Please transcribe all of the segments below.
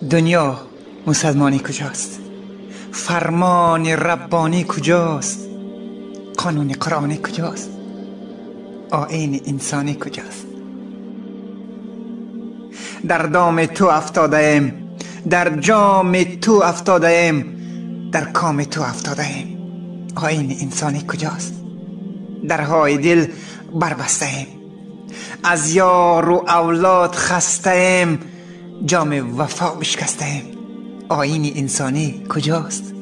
دنیا مسلمانی کجاست؟ فرمان ربانی کجاست؟ قانون قرآنی کجاست؟ آیین انسانی کجاست؟ در دام تو افتاده ایم، در جام تو افتاده ایم، در کام تو افتاده ایم. آیین انسانی کجاست؟ درهای دل بربسته ایم، از یار و اولاد خسته ایم، جام وفا بشکسته ایم. آیین انسانی کجاست؟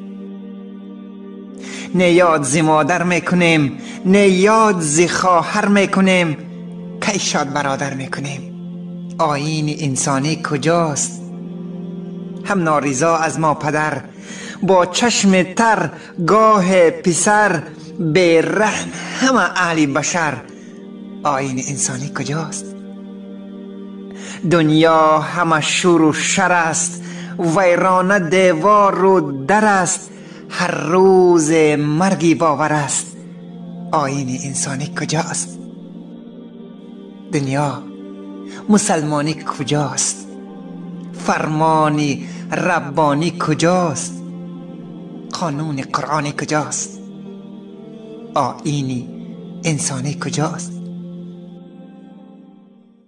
نه یاد ز مادر میکنیم، نه یاد ز خواهر میکنیم، کی شاد برادر میکنیم. آیین انسانی کجاست؟ هم نارضا از ما پدر، با چشم تر گاه پسر، به رحم همه اهل بشر. آیین انسانی کجاست؟ دنیا همه شور و شر است، ویرانه دیوار و در است، هر روز مرگی باور است. آیین انسانی کجاست؟ دنیا مسلمانی کجاست؟ فرمانی ربانی کجاست؟ قانون قرآنی کجاست؟ آیین انسانی کجاست؟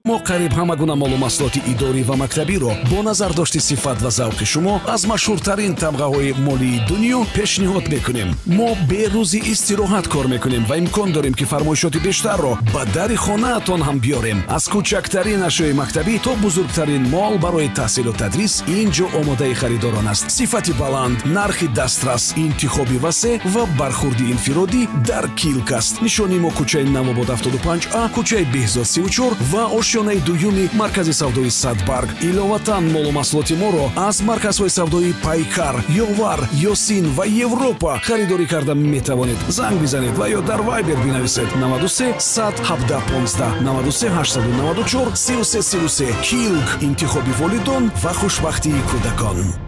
мо қариб ҳама гуна маълумоти идорӣ ва мактабиро бо назардошти сифат ва завқи шумо аз машҳуртарин тамғаҳои молии дунё пешниҳод мекунем. мо берӯзи истироҳат кор мекунем ва имкон дорем ки фармоишоти бештарро ба дари хонаатон ҳам биёрем. аз кӯчактарин ашёи мактабӣ то бузургтарин мол барои таҳсилу тадрис ин ҷо омодаи харидорон аст. сифати баланд, нархи дастрас, интихоби васеъ ва бархурди инфиродӣ дар Килк аст. нишони мо кӯчаи Навобод 75А, кӯчаи Беҳзод 34 ва ошёнаи дуюми маркази савдои Садбарг. иловатан маълумоти моро аз марказҳои савдои Пайкар, Ёвар, Ёсин ва Европа харидорӣ карда метавонед. занг бизанед ва ё дар Вайбер бинависед 93 117 15 93 894 33 33. Килк, интихоби волидон ва хушбахтии кӯдакон.